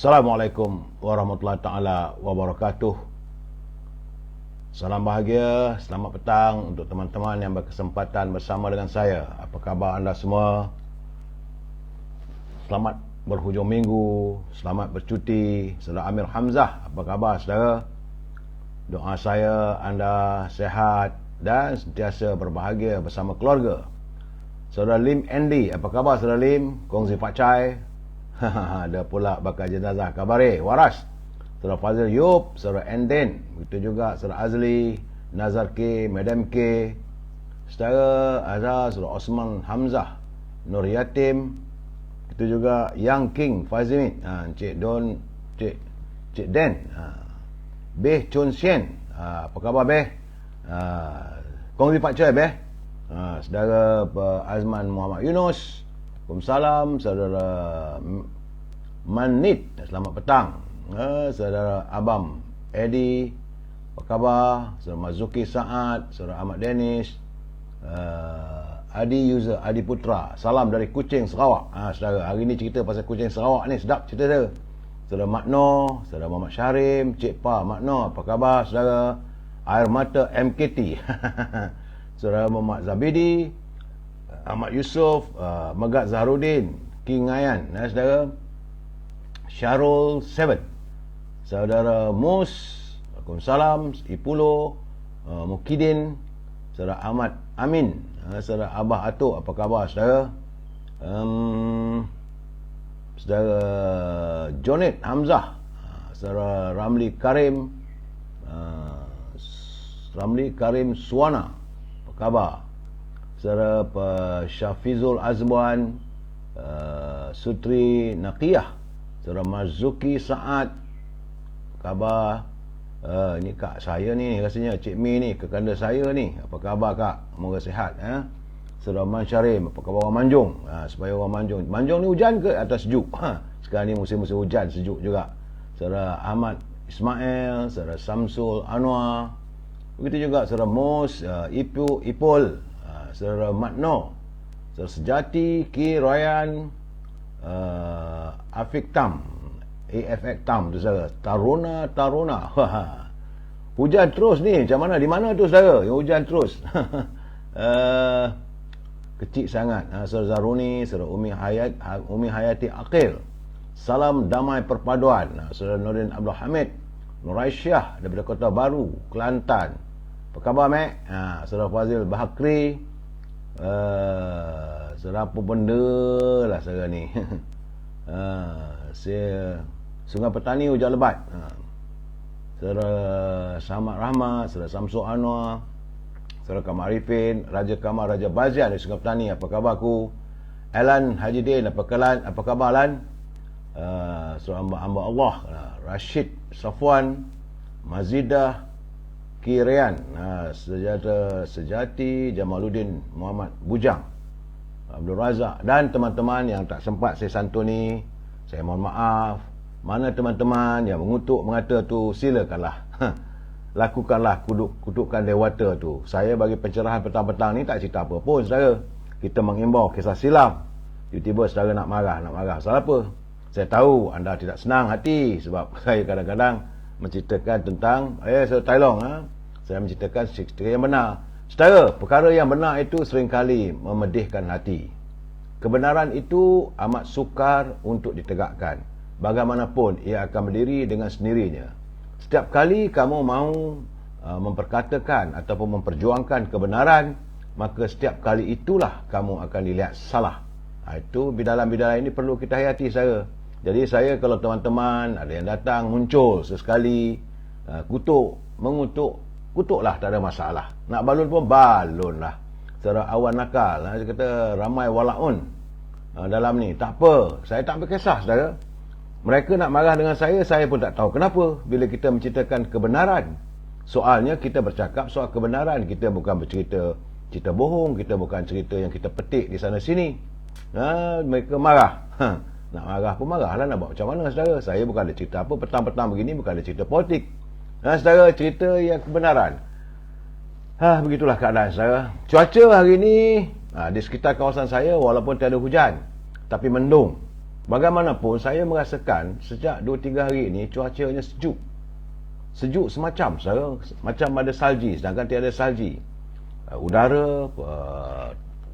Assalamualaikum warahmatullahi taala wabarakatuh. Salam bahagia, selamat petang untuk teman-teman yang berkesempatan bersama dengan saya. Apa khabar anda semua? Selamat berhujung minggu, selamat bercuti. Saudara Amir Hamzah, apa khabar saudara? Doa saya anda sehat dan sentiasa berbahagia bersama keluarga. Saudara Lim Andy, apa khabar saudara Lim? Kongsi Pak Chai. Ada pula bakal jenazah kabare waras. Saudara Fazil Yop, saudara Enden, begitu juga saudara Azli, Nazar K, Madam K, saudara Azhar, saudara Osman Hamzah, Nur Yatim, itu juga Yang King Fazimit, Cik Don, Cik Den, Beh Chun Sien, apa khabar Beh? Kongsi Pak Chai Beh, saudara Azman Muhammad Yunus, Waalaikumsalam, saudara Manit, selamat petang. Saudara Abam Eddie, apa khabar? Saudara Mazuki Saad, saudara Ahmad Dennis, Adi User, Adi Putra, salam dari Kuching Sarawak. Saudara, hari ni cerita pasal Kuching Sarawak ni, sedap cerita dia. Saudara Makno, saudara Muhammad Syarim, Cik Pa Makno, apa khabar saudara? Air Mata MKT, saudara Muhammad Zabidi, Ahmad Yusof, Megat Zahrudin, King Ngayan, saudara Syarul 7, saudara Mus, Waalaikumsalam, Ipulo, Mukidin, saudara Ahmad Amin, saudara Abah Atuk, apa khabar saudara? Saudara Jonet Hamzah, saudara Ramli Karim, Suwana, apa khabar? Saudara Syafizul Azwan, Sutri Naqiyah, saudara Marzuki Saad, khabar? Ni kak saya ni rasanya, Cik Mi ni, kekanda saya ni, apa khabar kak? Semoga sihat. Saudara Man Syarim, apa khabar orang Manjung? Supaya orang Manjung ni hujan ke atau sejuk? Sekarang ni musim-musim hujan, sejuk juga. Saudara Ahmad Ismail, saudara Samsul Anwar, begitu juga saudara Mus, Ipul, saudara Matno, saudara Sejati, Ki Royan, Afiq Tam, AFX Tam tu saudara, Taruna. Hujan terus ni, macam mana? Di mana tu saudara? Yang hujan terus. Kecil sangat. Saudara Zaruni, saudara Umi Hayati Aqil, salam damai perpaduan. Saudara Nurdin Abdul Hamid, Nuraisyah daripada Kota Baru, Kelantan, apa khabar Mek? Saudara Fazil Bahakri, saudara apa benda lah saudara ni. Sungai Petani hujan lebat. Saudara Samad Rahmat, saudara Samsul Anwar, saudara Kamal Arifin, Raja Kamal, Raja Bazian dari Sungai Petani, apa khabar aku? Alan Haji Din, apa khabar Alan? Saudara hamba Allah, Rashid Safwan, Mazidah Kirian, Sejati, Jamaluddin Muhammad Bujang, Abdul Razak, dan teman-teman yang tak sempat saya santuni, saya mohon maaf. Mana teman-teman yang mengutuk mengata tu, silakanlah lakukanlah kutukan dewata tu. Saya bagi pencerahan petang-petang ni tak cerita apa pun saudara. Kita mengimbau kisah silam. Tiba-tiba saudara nak marah. Salah apa? Saya tahu anda tidak senang hati sebab saya kadang-kadang menceritakan tentang saudara Tailong, saya menceritakan cerita yang benar. Saudara, perkara yang benar itu seringkali memedihkan hati. Kebenaran itu amat sukar untuk ditegakkan. Bagaimanapun ia akan berdiri dengan sendirinya. Setiap kali kamu mahu memperkatakan ataupun memperjuangkan kebenaran, maka setiap kali itulah kamu akan dilihat salah. Itu bidalan-bidalan ini perlu kita hayati saudara. Jadi saya, kalau teman-teman ada yang datang muncul sesekali mengutuk, kutuklah, tak ada masalah. Nak balun pun balunlah. Saudara Awan Nakal, dia kata ramai walaun dalam ni. Tak apa, saya tak berkisah saudara. Mereka nak marah dengan saya pun tak tahu kenapa. Bila kita menceritakan kebenaran, soalnya kita bercakap soal kebenaran. Kita bukan bercerita cerita bohong, kita bukan cerita yang kita petik di sana sini. Mereka marah. Nak marah pun marahlah, nak buat macam mana saudara? Saya bukan ada cerita apa, petang-petang begini bukan ada cerita politik. Saudara, cerita yang kebenaran. Begitulah keadaan saudara. Cuaca hari ni di sekitar kawasan saya walaupun tiada hujan, tapi mendung. Bagaimanapun saya merasakan sejak 2-3 hari ini cuacanya sejuk. Sejuk semacam macam ada salji, sedangkan tiada salji. Udara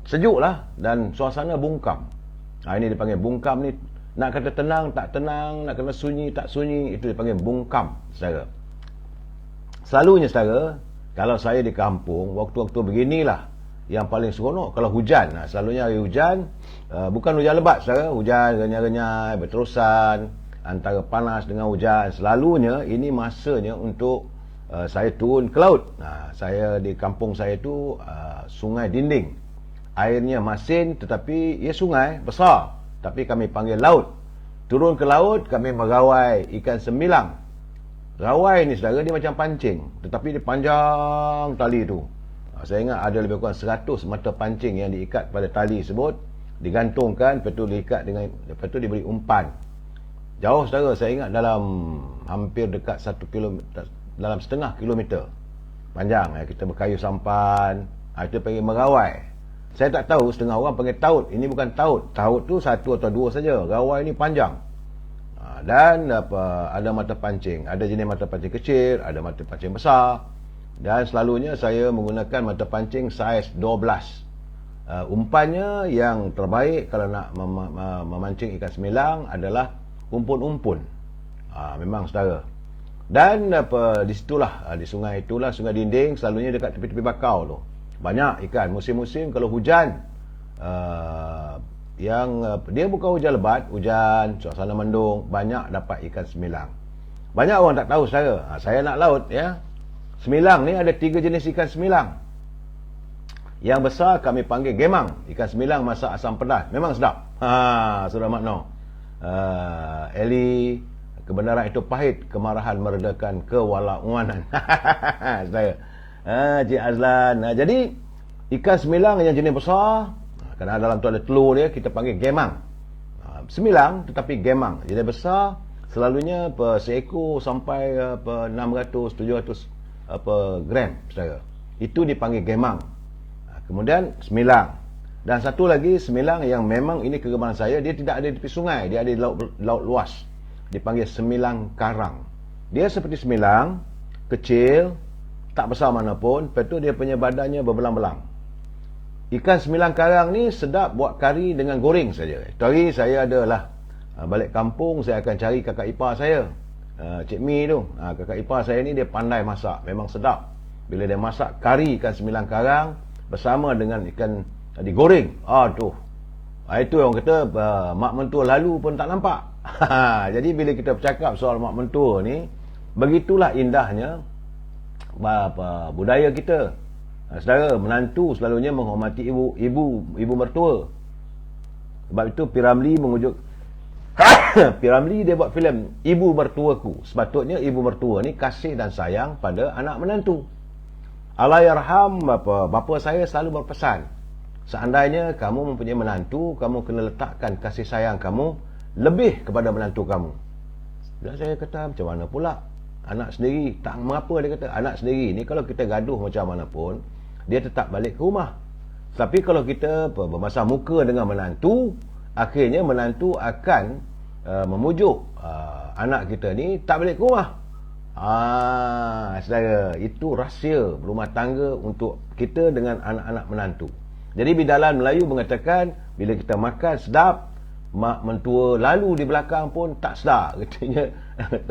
sejuklah dan suasana bungkam. Ini dipanggil bungkam ni. Nak kata tenang, tak tenang. Nak kata sunyi, tak sunyi. Itu dipanggil bungkam, saudara. Selalunya, saudara, kalau saya di kampung, waktu-waktu beginilah yang paling seronok. Kalau hujan, selalunya hari hujan, bukan hujan lebat, saudara. Hujan renyai-renyai, berterusan, antara panas dengan hujan. Selalunya, ini masanya untuk saya turun ke laut. Saya di kampung saya tu sungai dinding. Airnya masin, tetapi ia sungai besar. Tapi kami panggil laut. Turun ke laut, kami merawai ikan semilang. Rawai ni, saudara, dia macam pancing. Tetapi dia panjang tali tu. Saya ingat ada lebih kurang 100 mata pancing yang diikat pada tali tersebut. Digantungkan, lepas tu diikat dengan, lepas tu diberi umpan. Jauh, saudara, saya ingat dalam hampir dekat 1 kilometer, dalam setengah kilometer. Panjang, kita berkayu sampan. Itu panggil merawai. Saya tak tahu, setengah orang panggil taut. Ini bukan taut. Taut tu 1 atau 2 saja. Rawai ni panjang. Dan ada mata pancing. Ada jenis mata pancing kecil, ada mata pancing besar. Dan selalunya saya menggunakan mata pancing saiz 12. Umpannya yang terbaik kalau nak memancing ikan semilang adalah umpun-umpun. Memang, saudara. Dan di situlah, di sungai itulah, sungai dinding, selalunya dekat tepi-tepi bakau tu. Banyak ikan. Musim-musim kalau hujan, dia bukan hujan lebat, hujan, suasana mendung, banyak dapat ikan semilang. Banyak orang tak tahu, saya nak laut, ya. Semilang ni ada 3 jenis ikan semilang. Yang besar kami panggil gemang. Ikan semilang masak asam pedas, memang sedap. Sudah makna. Eli, kebenaran itu pahit, kemarahan meredakan kewalawanan. Saya Cik Azlan. Jadi ikan semilang yang jenis besar, kerana dalam tu ada telur dia, kita panggil gemang. Semilang tetapi gemang. Jenis besar, selalunya seekor sampai 600-700 gram, saudara. Itu dipanggil gemang. Kemudian semilang. Dan satu lagi semilang yang memang ini kegemaran saya, dia tidak ada di tepi sungai, dia ada di laut luas. Dipanggil semilang karang. Dia seperti semilang, kecil, tak besar manapun. Lepas tu dia punya badannya berbelang-belang. Ikan semilang karang ni sedap buat kari dengan goreng saja. Hari saya adalah balik kampung, saya akan cari kakak ipar saya, Cik Mi tu. Kakak ipar saya ni dia pandai masak, memang sedap. Bila dia masak kari ikan semilang karang bersama dengan ikan digoreng, itu orang kata mak mentua lalu pun tak nampak. Jadi bila kita bercakap soal mak mentua ni, begitulah indahnya budaya kita. Saudara, menantu selalunya menghormati ibu mertua. Sebab itu P.Ramlee mengujuk P.Ramlee dia buat filem Ibu Mertuaku. Sepatutnya ibu mertua ni kasih dan sayang pada anak menantu. Allahyarham bapa saya selalu berpesan, seandainya kamu mempunyai menantu, kamu kena letakkan kasih sayang kamu lebih kepada menantu kamu. Dan saya kata, macam mana pula? Anak sendiri, tak mengapa, dia kata, anak sendiri ni kalau kita gaduh macam mana pun, dia tetap balik ke rumah. Tapi kalau kita bermasam muka dengan menantu, akhirnya menantu akan memujuk anak kita ni tak balik ke rumah. Saudara, itu rahsia berumah tangga untuk kita dengan anak-anak menantu. Jadi bidalan Melayu mengatakan, bila kita makan sedap, mak mentua lalu di belakang pun tak sedap. Katanya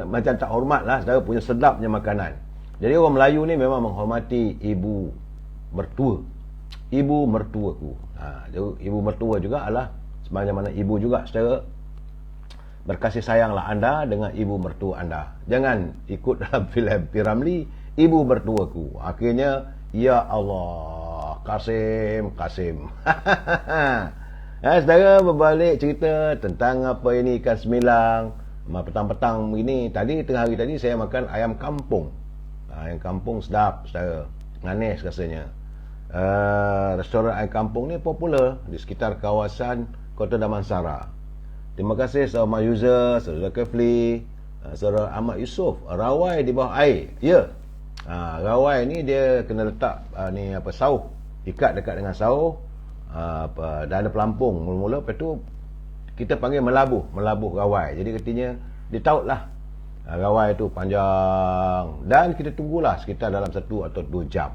macam tak hormat lah, saudara, punya sedapnya makanan. Jadi orang Melayu ni memang menghormati ibu mertua. Ibu mertuaku. Ibu mertua juga adalah sebagaimana ibu juga, saudara. Berkasih sayanglah anda dengan ibu mertua anda. Jangan ikut dalam filem P.Ramlee Ibu Mertuaku. Akhirnya, ya Allah, Kasim. Saudara, berbalik cerita tentang apa ini ikan semilang. Petang-petang ini, tengah hari tadi saya makan ayam kampung. Ayam kampung sedap, saudara. Manis rasanya. Restoran ayam kampung ni popular di sekitar kawasan Kota Damansara. Terima kasih saudara Mak Yuza, saudara Kefli, saudara Ahmad Yusof. Rawai di bawah air. Ya. Rawai ni dia kena letak sauh. Ikat dekat dengan sauh. Dan ada pelampung mula-mula. Lepas tu kita panggil melabuh rawai. Jadi katanya dia tautlah rawai tu panjang, dan kita tunggulah sekitar dalam 1 atau 2 jam.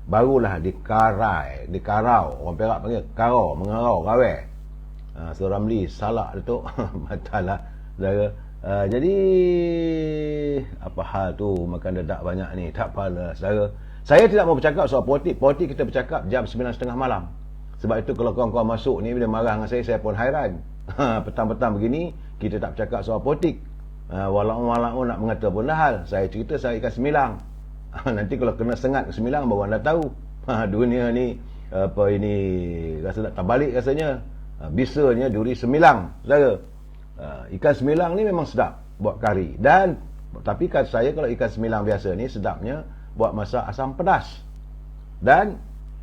Barulah dikarau, orang Perak panggil karau, mengarau rawai. Saudara Ramli salah Datuk. Batal lah saudara. Jadi apa hal tu makan dedak banyak ni, tak apalah saudara. Saya tidak mau bercakap soal politik kita bercakap jam 9.30 malam. Sebab itu kalau kawan-kawan masuk ni bila marah dengan saya pun hairan. Petang-petang begini kita tak bercakap soal politik. Walau nak mengata pun dah hal. Saya cerita saya ikan semilang. Nanti kalau kena sengat ke semilang baru anda tahu. Dunia ni apa ini rasa nak terbalik rasanya. Bisanya duri semilang saudara. Ikan semilang ni memang sedap buat kari, dan tapi kata saya kalau ikan semilang biasa ni sedapnya buat masak asam pedas, dan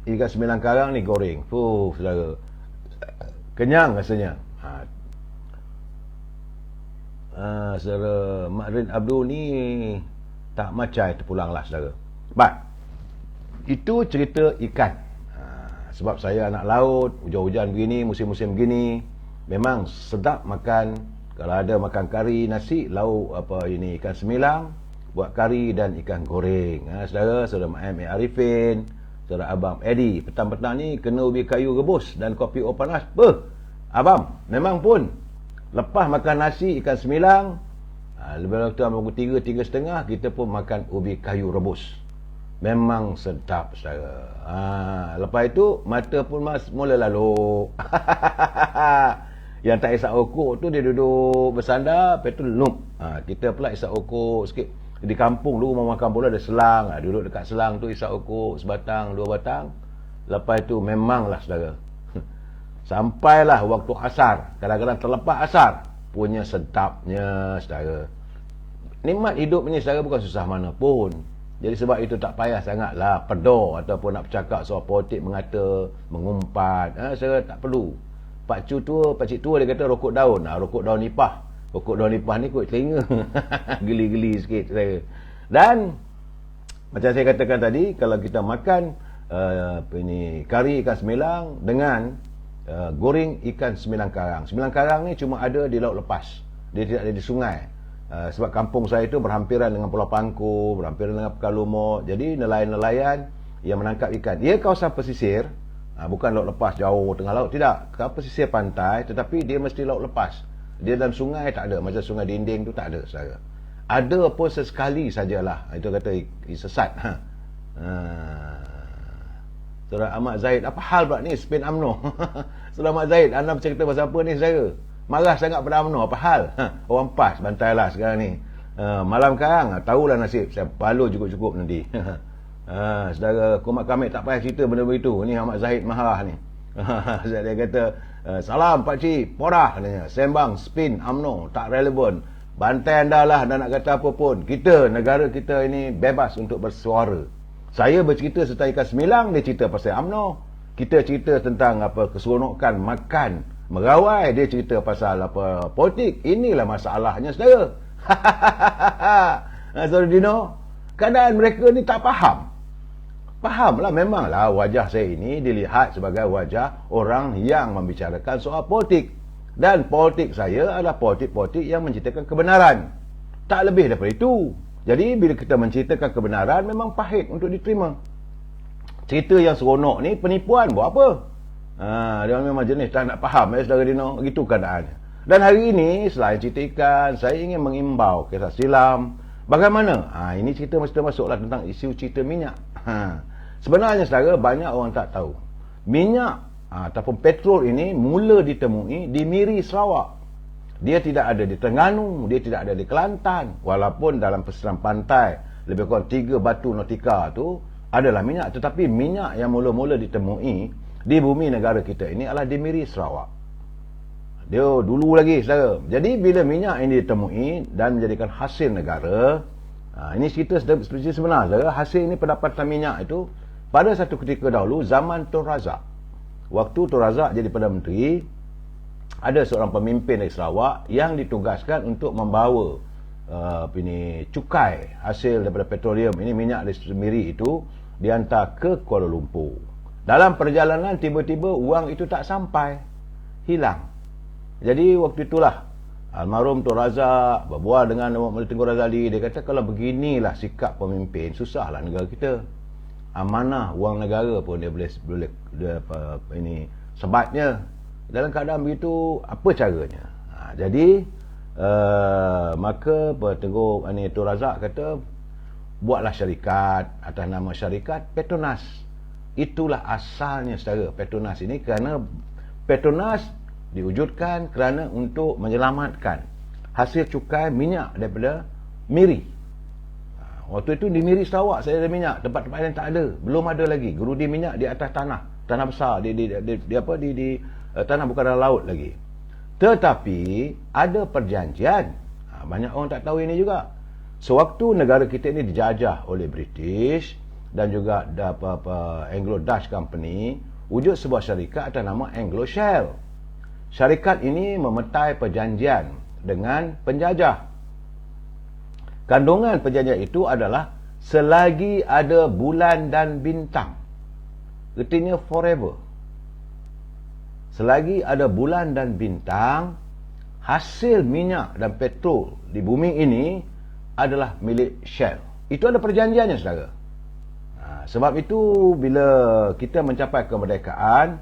ikan semilang karang ni goreng. Saudara, kenyang rasanya. Saudara Mak Abdul ni tak macai terpulanglah saudara. Baik, itu cerita ikan. Sebab saya anak laut, hujan-hujan begini, musim-musim begini, memang sedap makan. Kalau ada makan kari, nasi, lauk apa ini ikan semilang, buat kari dan ikan goreng. Saudara Mak Arifin, saudara Abang Eddie, petang-petang ni kena ubi kayu rebus dan kopi o panas. Abang, memang pun lepas makan nasi ikan semilang, lebih kurang pukul 3, 3:30 kita pun makan ubi kayu rebus. Memang sedap saudara. Lepas itu mata pun mula lalu. Yang tak isap rokok tu dia duduk bersandar, lepas tu lup. Kita pula isap rokok sikit. Di kampung dulu mau makan bola ada selang. Duduk dekat selang tu isap rokok sebatang, 2 batang. Lepas itu memanglah saudara. Sampailah waktu asar. Kadang-kadang terlepas asar. Punya sedapnya saudara. Nikmat hidup ni saudara bukan susah mana pun. Jadi sebab itu tak payah sangatlah pedor ataupun nak bercakap soal politik mengata, mengumpat. Saya tak perlu. Pakcik tua dia kata rokok daun. Rokok daun nipah. Rokok daun nipah ni kuat telinga. Geli-geli sikit saya. Dan macam saya katakan tadi, kalau kita makan kari ikan semilang dengan goreng ikan semilang karang. Semilang karang ni cuma ada di laut lepas. Dia tidak ada di sungai. Sebab kampung saya itu berhampiran dengan Pulau Pangku, berhampiran dengan Pekan Lumut. Jadi nelayan-nelayan yang menangkap ikan, ia kawasan pesisir, bukan laut lepas jauh tengah laut, tidak. Kawasan pesisir pantai, tetapi dia mesti laut lepas. Dia dalam sungai tak ada, macam sungai Dinding tu tak ada saudara. Ada pun sesekali sajalah. Itu kata sesat. Saudara Ahmad Zahid, apa hal pula ni spin UMNO? Saudara Ahmad Zahid, anda bercerita pasal apa ni saudara? Marah sangat pada UMNO, apa hal? Orang PAS bantailah sekarang ni. Malam sekarang tahulah nasib. Saya palu cukup-cukup nanti. Saudara Kumat Kamik tak payah cerita benda begitu. Ni Ahmad Zahid marah ni. Dia kata salam pakcik, porah katanya. Sembang spin UMNO tak relevan. Bantai anda lah, anda nak kata apa pun. Kita, negara kita ini bebas untuk bersuara. Saya bercerita tentang ikan semilang, dia cerita pasal UMNO. Kita cerita tentang apa keseronokan makan merawai, dia cerita pasal apa politik. Inilah masalahnya saudara. Saudara Dino, keadaan mereka ni tak faham. Fahamlah, memanglah wajah saya ini dilihat sebagai wajah orang yang membicarakan soal politik. Dan politik saya adalah politik-politik yang menceritakan kebenaran. Tak lebih daripada itu. Jadi bila kita menceritakan kebenaran, memang pahit untuk diterima. Cerita yang seronok ni penipuan, buat apa? Dia memang jenis tak nak faham saudara Dino. Gitu keadaannya. Dan hari ini selain cerita ikan, saya ingin mengimbau kisah silam. Bagaimana? Ini cerita mesti masuklah tentang isu cerita minyak. Sebenarnya saudara, banyak orang tak tahu. Minyak ataupun petrol ini mula ditemui di Miri, Sarawak. Dia tidak ada di Terengganu, dia tidak ada di Kelantan. Walaupun dalam pesisir pantai lebih kurang 3 batu nautika tu adalah minyak, tetapi minyak yang mula-mula ditemui di bumi negara kita ini adalah di Miri, Sarawak. Dia dulu lagi saudara. Jadi bila minyak ini ditemui dan menjadikan hasil negara, ini cerita seperti sebenar saudara. Hasil ini pendapatan minyak itu pada satu ketika dahulu zaman Tun Razak. Waktu Tun Razak jadi Perdana Menteri, ada seorang pemimpin dari Sarawak yang ditugaskan untuk membawa cukai hasil daripada petroleum ini, minyak dari Miri itu dihantar ke Kuala Lumpur. Dalam perjalanan tiba-tiba wang itu tak sampai, hilang. Jadi waktu itulah almarhum Tun Razak berbual dengan Muhammad Tengku Razali. Dia kata kalau beginilah sikap pemimpin, susahlah negara kita. Amanah wang negara pun dia boleh ini sebatnya. Dalam keadaan begitu, apa caranya? Jadi maka Tengku Tun Razak kata buatlah syarikat atas nama syarikat Petronas. Itulah asalnya saudara Petronas ini, kerana Petronas diwujudkan kerana untuk menyelamatkan hasil cukai minyak daripada Miri. Waktu itu di Miri Sarawak saya ada minyak, tempat-tempat lain tak ada, belum ada lagi. Gerudi minyak di atas tanah besar, di tanah bukan dalam laut lagi. Tetapi ada perjanjian. Banyak orang tak tahu ini juga. Sewaktu negara kita ini dijajah oleh British dan juga Anglo-Dutch Company, wujud sebuah syarikat atas nama Anglo Shell. Syarikat ini memetai perjanjian dengan penjajah. Kandungan perjanjian itu adalah selagi ada bulan dan bintang. Artinya forever. Selagi ada bulan dan bintang, hasil minyak dan petrol di bumi ini adalah milik Shell. Itu ada perjanjiannya, saudara. Sebab itu bila kita mencapai kemerdekaan,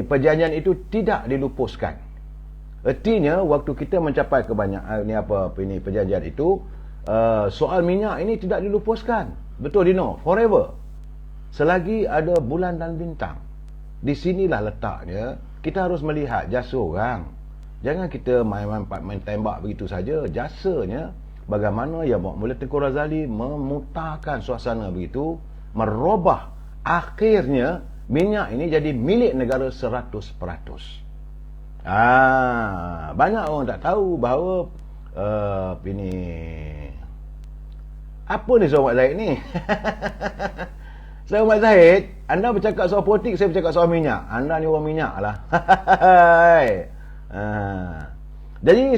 perjanjian itu tidak dilupuskan. Artinya waktu kita mencapai perjanjian itu, soal minyak ini tidak dilupuskan. Betul Dino, forever. Selagi ada bulan dan bintang. Di sinilah letaknya kita harus melihat jasa orang. Jangan kita main tembak begitu saja. Jasanya bagaimana ya Muhammad Tengku Razali memutarkan suasana begitu, merubah akhirnya minyak ini jadi milik negara 100%. Banyak orang tak tahu bahawa ini apa ni Sahabat Zahid ni? Sahabat Zahid, anda bercakap soal politik, saya bercakap soal minyak. Anda ni orang minyak lah. Jadi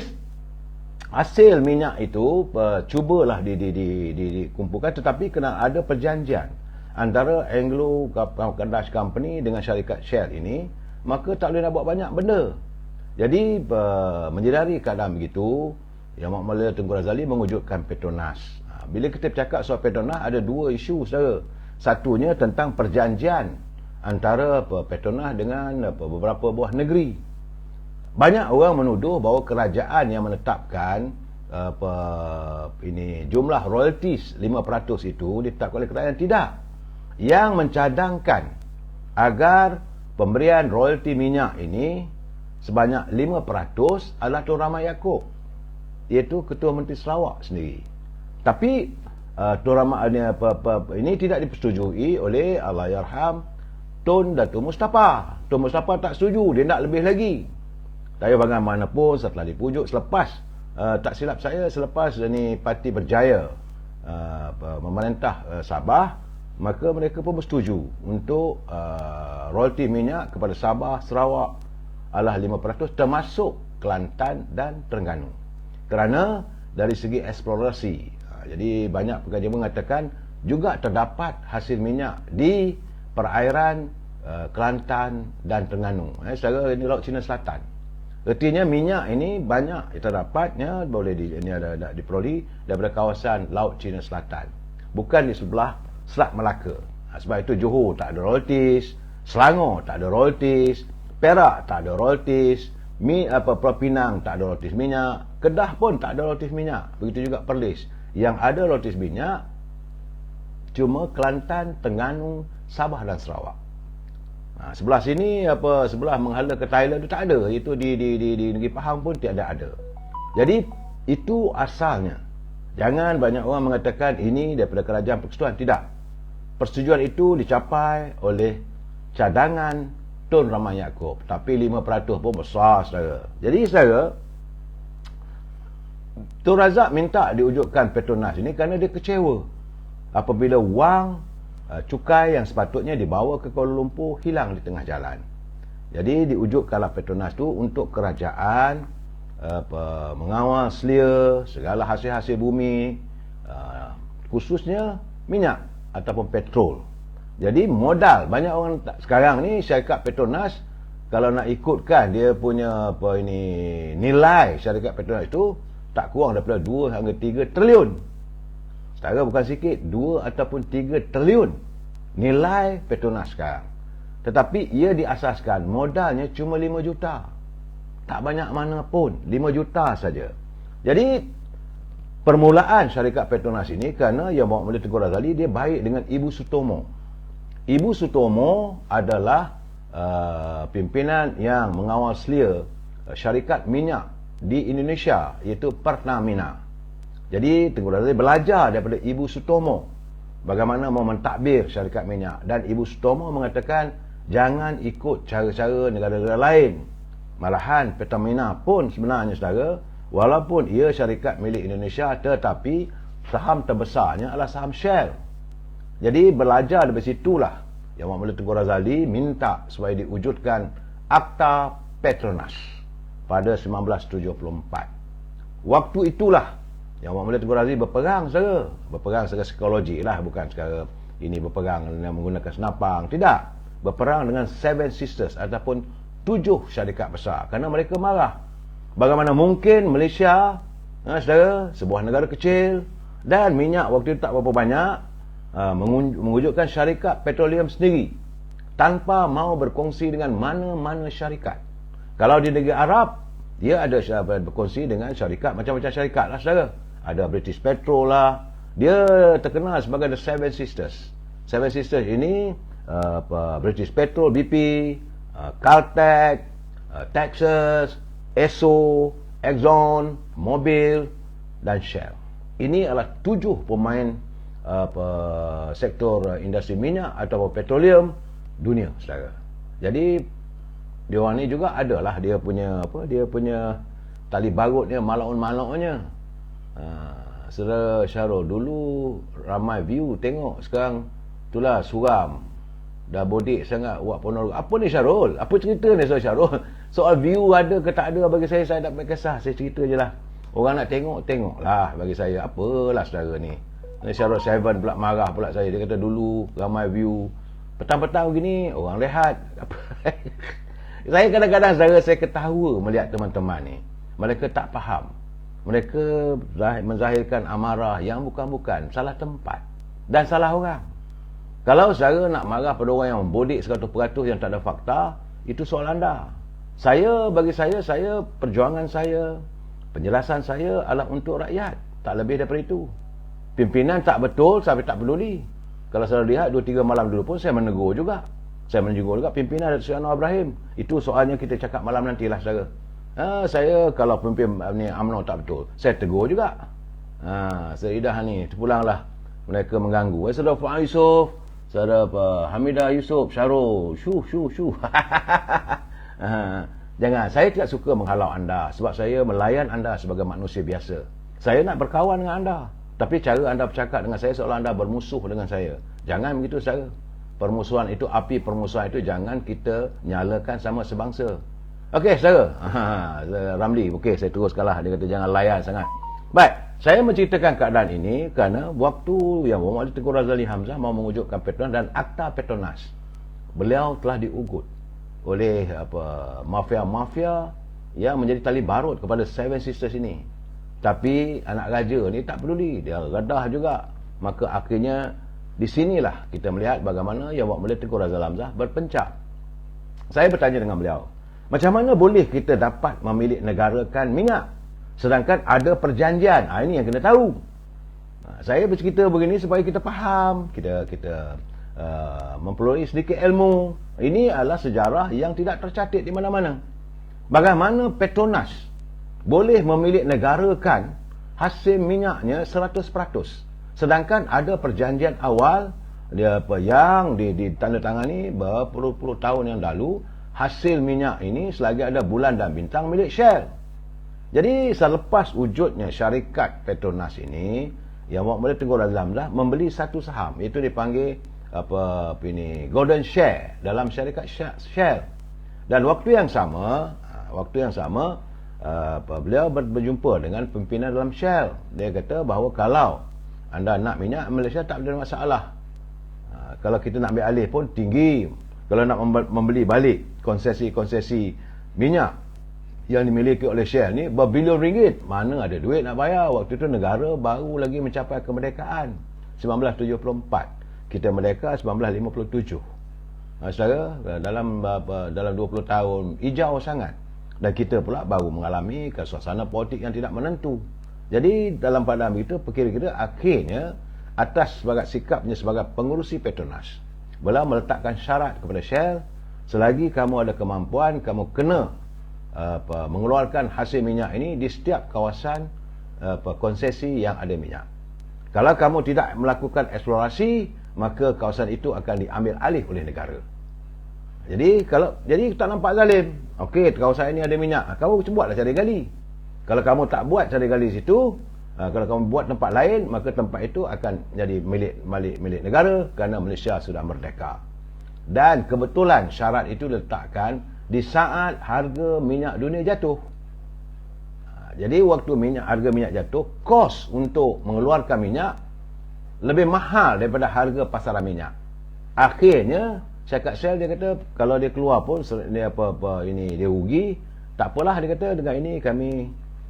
hasil minyak itu cubalah dikumpulkan, tetapi kena ada perjanjian antara Anglo-Dutch Company dengan syarikat Shell ini, maka tak boleh nak buat banyak benda. Jadi menjedari keadaan begitu, Yang Muhammad Tengku Razali mewujudkan Petronas. Bila kita bercakap soal Petronas, ada dua isu, saudara. Satunya tentang perjanjian antara Petronas dengan beberapa buah negeri. Banyak orang menuduh bahawa kerajaan yang menetapkan jumlah royalties 5% itu ditetapkan oleh kerajaan. Tidak. Yang mencadangkan agar pemberian royalti minyak ini sebanyak 5% adalah Tun Rahmat Yaakob, iaitu Ketua Menteri Sarawak sendiri. Tapi Tun Rahmat ini tidak dipersetujui oleh Allahyarham Tun Datuk Mustapa. Tun Mustapa tak setuju, dia nak lebih lagi. Tapi bagaimanapun setelah dipujuk, selepas tak silap saya, selepas ni parti berjaya memerintah Sabah, maka mereka pun bersetuju untuk royalti minyak kepada Sabah, Sarawak adalah 5%, termasuk Kelantan dan Terengganu. Kerana dari segi eksplorasi, jadi banyak pengajian mengatakan juga terdapat hasil minyak di perairan Kelantan dan Terengganu, secara ini Laut Cina Selatan. Artinya minyak ini banyak terdapatnya, boleh diperoleh daripada kawasan Laut Cina Selatan, bukan di sebelah Selat Melaka. Sebab itu Johor tak ada royalties, Selangor tak ada royalties, Perak tak ada royalties, Pulau Pinang tak ada royalties minyak, Kedah pun tak ada royalties minyak. Begitu juga Perlis. Yang ada royalties minyak cuma Kelantan, Terengganu, Sabah dan Sarawak. Sebelah sini sebelah menghala ke Thailand itu tak ada. Itu di Negeri Pahang pun tiada ada. Jadi itu asalnya. Jangan banyak orang mengatakan ini daripada kerajaan persekutuan. Tidak. Persetujuan itu dicapai oleh cadangan Tun Rahmat Yaakob. Tapi 5% pun besar, saudara. Jadi saudara, Tun Razak minta diwujudkan Petronas ini kerana dia kecewa apabila wang cukai yang sepatutnya dibawa ke Kuala Lumpur hilang di tengah jalan. Jadi diwujudkanlah Petronas tu untuk kerajaan mengawal selia segala hasil-hasil bumi, khususnya minyak ataupun petrol. Jadi modal, banyak orang sekarang ni syarikat Petronas kalau nak ikutkan dia punya nilai syarikat Petronas itu tak kurang daripada 2 hingga 3 triliun. Setara bukan sikit, 2 ataupun 3 triliun nilai Petronas sekarang. Tetapi ia diasaskan modalnya cuma 5 juta. Tak banyak mana pun, 5 juta saja. Jadi permulaan syarikat Petronas ini kerana Yang Berhormat Menteri Tengku Razali dia baik dengan Ibu Sutomo. Ibu Sutomo adalah pimpinan yang mengawal selia syarikat minyak di Indonesia, iaitu Pertamina. Jadi Tengku Razali belajar daripada Ibu Sutomo bagaimana mau mentadbir syarikat minyak, dan Ibu Sutomo mengatakan jangan ikut cara-cara negara-negara lain. Malahan Pertamina pun sebenarnya saudara, walaupun ia syarikat milik Indonesia, tetapi saham terbesarnya adalah saham Shell. Jadi belajar dari situlah Yang Berhormat Menteri Tengku Razali minta supaya diwujudkan Akta Petronas pada 1974. Waktu itulah Yang Berhormat Menteri Tengku Razali berperang secara psikologi lah, bukan secara ini berperang dengan menggunakan senapang, tidak. Berperang dengan Seven Sisters ataupun 7 syarikat besar, kerana mereka marah bagaimana mungkin Malaysia, saudara, sebuah negara kecil dan minyak waktu itu tak berapa banyak, mewujudkan syarikat petroleum sendiri tanpa mau berkongsi dengan mana-mana syarikat. Kalau di negara Arab, dia ada berkongsi dengan syarikat, macam-macam syarikat lah saudara. Ada British Petrol lah, dia terkenal sebagai The Seven Sisters. Seven Sisters ini British Petrol, BP, Caltech, Texas, Esso, Exxon, Mobil dan Shell. Ini adalah 7 pemain sektor industri minyak atau petroleum dunia saudara. Jadi dia orang ni juga adalah dia punya tali barutnya, malaun-malaunnya. Saudara Syarul, dulu ramai view tengok, sekarang itulah suram, dah bodik sangat buat ponor. Apa ni Syarul? Apa cerita ni Syarul? Soal view ada ke tak ada, bagi saya tak berkisah. Saya cerita je lah. Orang nak tengok lah bagi saya. Apalah saudara ni Syarul Seven pula marah pula saya. Dia kata dulu ramai view, petang-petang begini orang rehat. Saya kadang-kadang saudara, saya ketawa melihat teman-teman ni. Mereka tak faham. Mereka menzahirkan amarah yang bukan-bukan, salah tempat dan salah orang. Kalau saudara nak marah pada orang yang bodik 100% yang tak ada fakta, itu soal anda. Bagi saya perjuangan saya, penjelasan saya adalah untuk rakyat, tak lebih daripada itu. Pimpinan tak betul, saya tak peduli. Kalau saya lihat 2-3 malam dulu pun saya menegur juga. Saya menegur juga pimpinan Datuk Seri Anwar Ibrahim. Itu soalnya kita cakap malam nantilah saudara. Saya kalau pemimpin ni UMNO tak betul, saya tegur juga. Seridah ni terpulanglah mereka mengganggu. Saudara Fuad Yusof, saudara Hamidah Yusof, Syarul, syuh. Jangan, saya tidak suka menghalau anda sebab saya melayan anda sebagai manusia biasa. Saya nak berkawan dengan anda, tapi cara anda bercakap dengan saya seolah anda bermusuh dengan saya. Jangan begitu saudara. Permusuhan itu, api permusuhan itu jangan kita nyalakan sama sebangsa. Okey saudara, Ramli, okey saya teruskanlah. Dia kata jangan layan sangat. Baik, saya menceritakan keadaan ini kerana waktu Yang Berhormat Menteri Tengku Razali Hamzah mau mewujudkan Petronas dan Akta Petronas, beliau telah diugut oleh mafia-mafia yang menjadi tali barut kepada Seven Sisters ini. Tapi anak raja ni tak peduli, dia redah juga. Maka akhirnya di sinilah kita melihat bagaimana Yang Berhormat Menteri Tengku Razali Hamzah berpencak. Saya bertanya dengan beliau, macam mana boleh kita dapat memilik negarakan minyak sedangkan ada perjanjian? Ini yang kena tahu. Saya bercerita begini supaya kita faham, kita memperoleh sedikit ilmu. Ini adalah sejarah yang tidak tercatat di mana-mana. Bagaimana Petronas boleh memilik negarakan hasil minyaknya 100%, sedangkan ada perjanjian awal yang ditandatangani berpuluh-puluh tahun yang lalu. Hasil minyak ini selagi ada bulan dan bintang milik Shell. Jadi selepas wujudnya syarikat Petronas ini, Yang Berhormat Menteri Tengku Razali Hamzah membeli satu saham, itu dipanggil golden share dalam syarikat Shell. Dan waktu yang sama beliau berjumpa dengan pimpinan dalam Shell. Dia kata bahawa kalau anda nak minyak Malaysia tak ada masalah. Kalau kita nak ambil alih pun tinggi. Kalau nak membeli balik konsesi minyak yang dimiliki oleh Shell ni berbilion ringgit. Mana ada duit nak bayar? Waktu tu negara baru lagi mencapai kemerdekaan 1974. Kita merdeka 1957. Saudara, dalam 20 tahun hijau sangat. Dan kita pula baru mengalami suasana politik yang tidak menentu. Jadi dalam keadaan begitu, kira-kira akhirnya atas sebagai sikapnya sebagai pengurusi Petronas, beliau meletakkan syarat kepada Shell, selagi kamu ada kemampuan, kamu kena mengeluarkan hasil minyak ini di setiap kawasan konsesi yang ada minyak. Kalau kamu tidak melakukan eksplorasi, maka kawasan itu akan diambil alih oleh negara. Jadi tak nampak zalim. Okey, kawasan ini ada minyak, kamu buatlah cari gali. Kalau kamu tak buat cari gali situ, kalau kamu buat tempat lain, maka tempat itu akan jadi milik negara kerana Malaysia sudah merdeka. Dan kebetulan syarat itu diletakkan di saat harga minyak dunia jatuh. Jadi waktu harga minyak jatuh, kos untuk mengeluarkan minyak lebih mahal daripada harga pasaran minyak. Akhirnya syarikat Shell dia kata kalau dia keluar pun dia dia rugi, tak apalah, dia kata dengan ini kami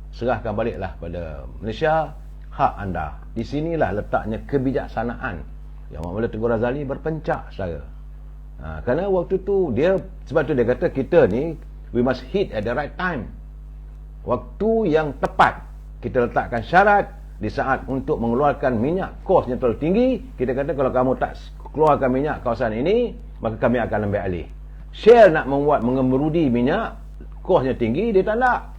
serahkan baliklah pada Malaysia hak anda. Di sinilah letaknya kebijaksanaan yang Muhammad Tengku Razali berpencak, saudara. Kerana waktu tu sebab tu dia kata kita ni we must hit at the right time. Waktu yang tepat kita letakkan syarat di saat untuk mengeluarkan minyak kosnya terlalu tinggi. Kita kata kalau kamu tak keluarkan minyak kawasan ini, maka kami akan ambil alih. Shell nak mengemerudi minyak, kosnya tinggi, dia tak nak.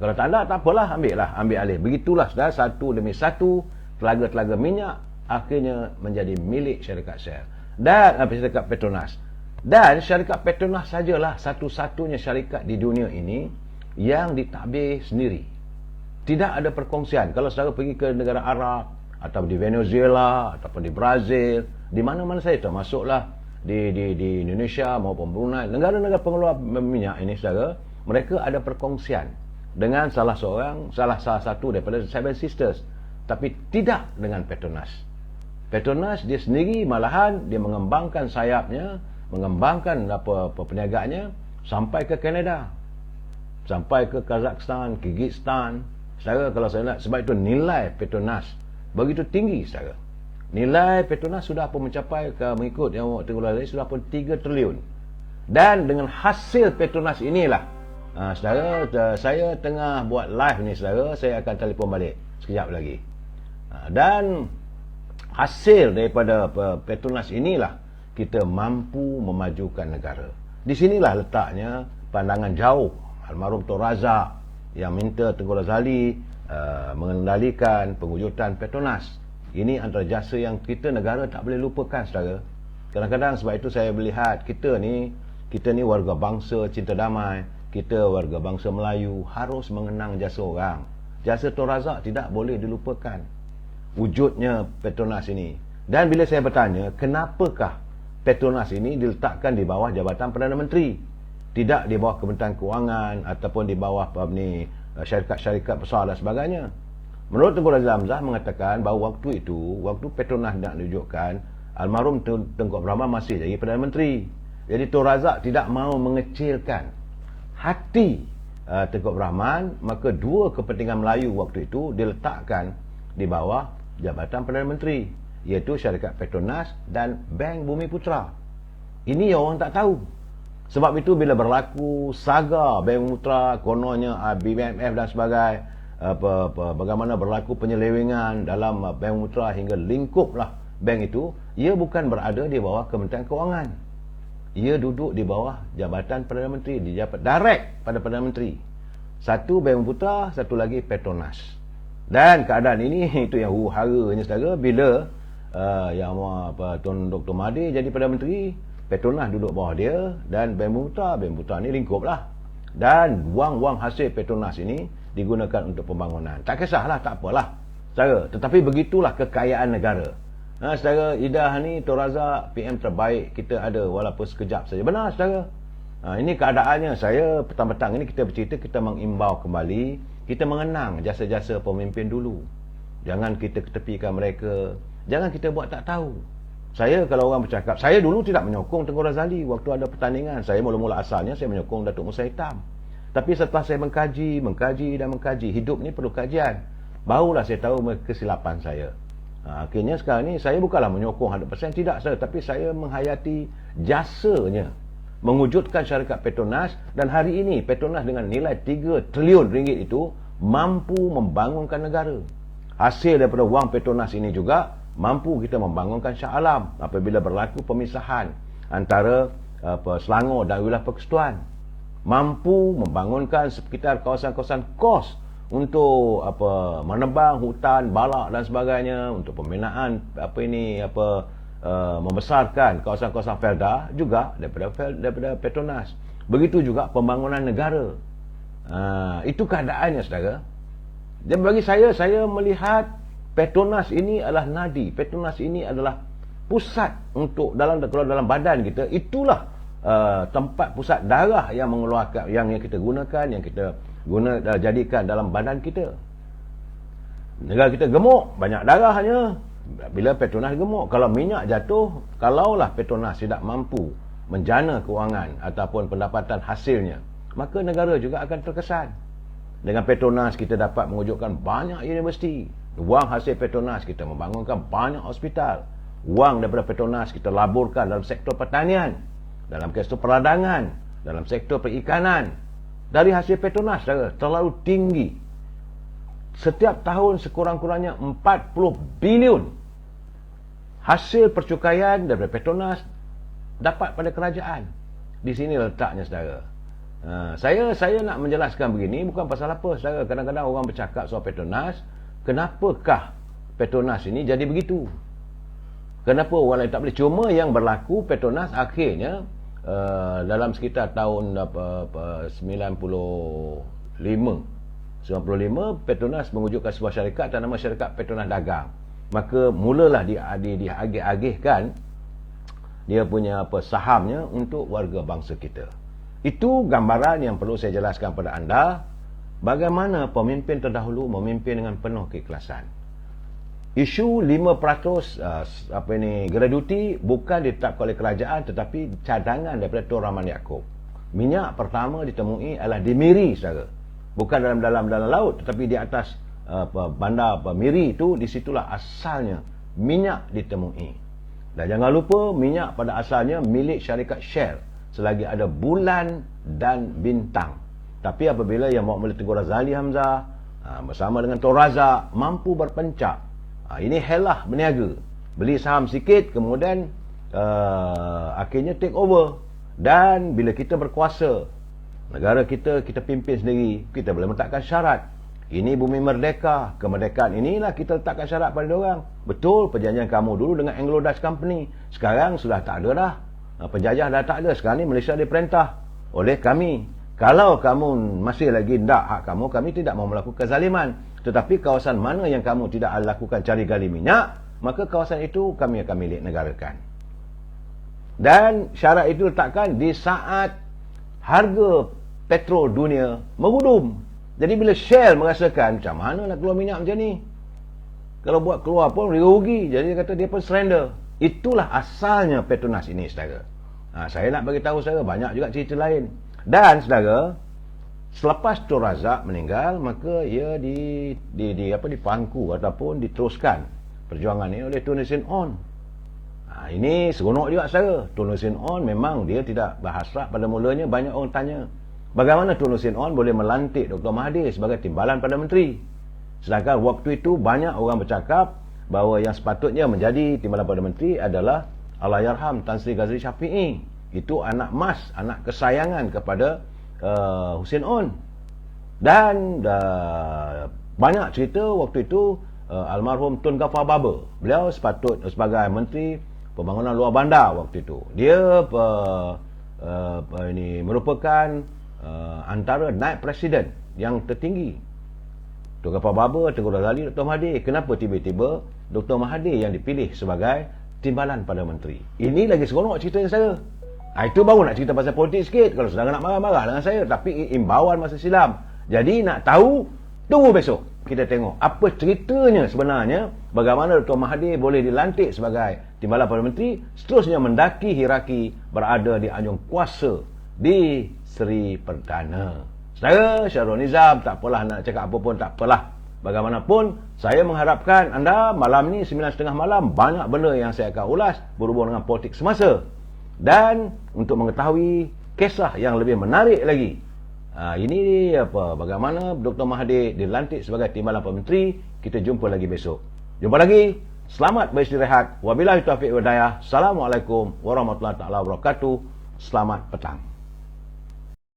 Kalau tak nak, tak apalah, ambil alih. Begitulah sudah satu demi satu telaga-telaga minyak akhirnya menjadi milik syarikat Shell dan syarikat Petronas. Dan syarikat Petronas sajalah satu-satunya syarikat di dunia ini yang ditadbir sendiri. Tidak ada perkongsian. Kalau saudara pergi ke negara Arab atau di Venezuela ataupun di Brazil, di mana-mana saja, termasuklah di Indonesia maupun Brunei, negara-negara pengeluar minyak ini, saudara, mereka ada perkongsian dengan salah satu daripada Seven Sisters, tapi tidak dengan Petronas. Petronas dia sendiri malahan dia mengembangkan sayapnya, mengembangkan perniagaannya sampai ke Kanada, sampai ke Kazakhstan, Kyrgyzstan. Saudara, kalau saya nak, sebab itu nilai Petronas begitu tinggi, saudara. Nilai Petronas sudah pun mencapai, mengikut yang Tengku Razali, sudah pun 3 triliun. Dan dengan hasil Petronas inilah, saudara, saya tengah buat live ni, saudara, saya akan telefon balik sekejap lagi. Dan hasil daripada Petronas inilah kita mampu memajukan negara. Di sinilah letaknya pandangan jauh almarhum Tun Razak yang minta Tengku Razali mengendalikan pengujutan Petronas. Ini antara jasa yang kita negara tak boleh lupakan, saudara. Kadang-kadang sebab itu saya melihat kita ni warga bangsa cinta damai, kita warga bangsa Melayu harus mengenang jasa orang. Jasa Tun Razak tidak boleh dilupakan. Wujudnya Petronas ini. Dan bila saya bertanya, kenapakah Petronas ini diletakkan di bawah Jabatan Perdana Menteri, tidak di bawah Kementerian Kewangan ataupun di bawah syarikat-syarikat besar dan sebagainya? Menurut Tengku Razak Hamzah mengatakan bahawa waktu itu, waktu Petronas nak diwujudkan, almarhum Tengku Abdul Rahman masih jadi Perdana Menteri. Jadi Tun Razak tidak mahu mengecilkan hati Tengku Abdul Rahman, maka dua kepentingan Melayu waktu itu diletakkan di bawah Jabatan Perdana Menteri, iaitu syarikat Petronas dan Bank Bumi Putra. Ini yang orang tak tahu. Sebab itu bila berlaku saga Bank Bumi Putra, kononnya BMF dan sebagainya, bagaimana berlaku penyelewengan dalam Bank Bumi Putra hingga lingkuplah bank itu, ia bukan berada di bawah Kementerian Kewangan. Ia duduk di bawah Jabatan Perdana Menteri, dijabat direct pada Perdana Menteri. Satu Bank Bumi Putra, satu lagi Petronas. Dan keadaan ini itu yang huru-haranya, saudara, bila Tun Dr. Mahathir jadi Perdana Menteri, Petronas duduk bawah dia dan Bank Bumi Putra ni lingkuplah. Dan wang-wang hasil Petronas ini digunakan untuk pembangunan. Tak kisahlah, tak apalah, saudara. Tetapi begitulah kekayaan negara. Saudara, Idah ni Tun Razak PM terbaik kita ada walaupun sekejap saja. Benar, saudara. Ini keadaannya. Saya petang-petang ini kita bercerita, kita mengimbau kembali, kita mengenang jasa-jasa pemimpin dulu. Jangan kita ketepikan mereka, jangan kita buat tak tahu. Saya kalau orang bercakap, saya dulu tidak menyokong Tengku Razali waktu ada pertandingan. Saya mula-mula asalnya saya menyokong Datuk Musa Hitam. Tapi setelah saya mengkaji dan mengkaji, hidup ni perlu kajian, barulah saya tahu kesilapan saya. Akhirnya sekarang ni saya bukanlah menyokong 100%, tidak saya, tapi saya menghayati jasanya mewujudkan syarikat Petronas, dan hari ini Petronas dengan nilai 3 triliun ringgit itu mampu membangunkan negara. Hasil daripada wang Petronas ini juga mampu kita membangunkan Shah Alam apabila berlaku pemisahan antara Selangor dan wilayah Persekutuan. Mampu membangunkan sekitar kawasan-kawasan kos untuk menebang hutan, balak dan sebagainya, untuk pembinaan membesarkan kawasan-kawasan felda juga daripada Petronas. Begitu juga pembangunan negara. Itu keadaannya, saudara. Dan bagi saya melihat Petronas ini adalah nadi. Petronas ini adalah pusat untuk dalam badan kita. Itulah tempat pusat darah yang mengeluarkan, yang kita gunakan, yang kita jadikan dalam badan kita. Negara kita gemuk, banyak darahnya. Bila Petronas gemuk, kalau minyak jatuh, kalaulah Petronas tidak mampu menjana keuangan ataupun pendapatan hasilnya, maka negara juga akan terkesan. Dengan Petronas kita dapat mewujudkan banyak universiti. Wang hasil Petronas kita membangunkan banyak hospital. Wang daripada Petronas kita laburkan dalam sektor pertanian, dalam sektor perdagangan, dalam sektor perikanan. Dari hasil Petronas, saudara, terlalu tinggi. Setiap tahun sekurang-kurangnya 40 bilion hasil percukaian daripada Petronas dapat pada kerajaan. Di sini letaknya, saudara. Saya nak menjelaskan begini bukan pasal apa, saudara. Kadang-kadang orang bercakap soal Petronas, kenapakah Petronas ini jadi begitu? Kenapa orang lain tak boleh? Cuma yang berlaku, Petronas akhirnya dalam sekitar tahun 95 Petronas mewujudkan sebuah syarikat dan nama syarikat Petronas Dagang. Maka mulalah diagih-agihkan dia punya sahamnya untuk warga bangsa kita. Itu gambaran yang perlu saya jelaskan pada anda, bagaimana pemimpin terdahulu memimpin dengan penuh keikhlasan. Isu 5% gratuiti bukan ditetapkan oleh kerajaan, tetapi cadangan daripada Tun Rahman Yaakob. Minyak pertama ditemui adalah di Miri, saudara. Bukan dalam laut, tetapi di atas bandar Miri itu, di situlah asalnya minyak ditemui. Dan jangan lupa, minyak pada asalnya milik syarikat Shell selagi ada bulan dan bintang. Tapi apabila yang bawa oleh Tengku Razali Hamzah bersama dengan Tun Razak mampu berpencak, ini helah berniaga, beli saham sikit, kemudian akhirnya take over. Dan bila kita berkuasa, negara kita pimpin sendiri, kita boleh meletakkan syarat. Ini bumi merdeka, kemerdekaan inilah kita letakkan syarat pada orang. Betul, perjanjian kamu dulu dengan Anglo Dutch Company, sekarang sudah tak ada dah. Penjajah dah tak ada, sekarang ni Malaysia diperintah oleh kami. Kalau kamu masih lagi tidak hak kamu, kami tidak mau melakukan kezaliman. Tetapi kawasan mana yang kamu tidak lakukan cari gali minyak, maka kawasan itu kami akan milik negarakan. Dan syarat itu letakkan di saat harga petrol dunia merudum. Jadi bila Shell merasakan macam mana nak keluar minyak macam ni, kalau buat keluar pun rugi, jadi dia kata dia pun surrender. Itulah asalnya Petronas ini, saudara. Saya nak bagi tahu saudara, banyak juga cerita lain. Dan saudara, selepas Tun Razak meninggal, maka ia dipangku ataupun diteruskan perjuangan ini oleh Tun Hussein On. Ini seronok juga, saudara. Tun Hussein On memang dia tidak berhasrat pada mulanya. Banyak orang tanya, bagaimana Tun Hussein On boleh melantik Dr. Mahathir sebagai timbalan pada menteri? Sedangkan waktu itu banyak orang bercakap bahawa yang sepatutnya menjadi timbalan pada menteri adalah Allahyarham Tan Sri Ghazali Shafi'i. Itu anak mas, anak kesayangan kepada Hussein On. Dan banyak cerita waktu itu almarhum Tun Ghaffar Baber, beliau sepatut sebagai menteri pembangunan luar bandar waktu itu. Dia merupakan antara naib presiden yang tertinggi. Tun Ghaffar Baber, Tengku Razali, Dr. Mahathir. Kenapa tiba-tiba Dr. Mahathir yang dipilih sebagai timbalan pada menteri? Ini lagi seronok ceritanya, saya. Itu baru nak cerita pasal politik sikit. Kalau saudara nak marah-marah dengan saya, tapi imbauan masa silam. Jadi nak tahu, tunggu besok kita tengok apa ceritanya sebenarnya, bagaimana Dr. Mahathir boleh dilantik sebagai Timbalan Perdana Menteri seterusnya mendaki hierarki berada di anjung kuasa di Seri Perdana. Saudara Syahrul Nizam, tak apalah nak cakap apa pun, tak apalah. Bagaimanapun, saya mengharapkan anda malam ni 9.30 malam banyak benda yang saya akan ulas berhubung dengan politik semasa. Dan untuk mengetahui kisah yang lebih menarik lagi, ini bagaimana Dr. Mahathir dilantik sebagai Timbalan Perdana Menteri. Kita jumpa lagi besok. Jumpa lagi. Selamat beristirahat. Wabillahi taufiq wal hidayah. Assalamualaikum warahmatullahi wabarakatuh. Selamat petang.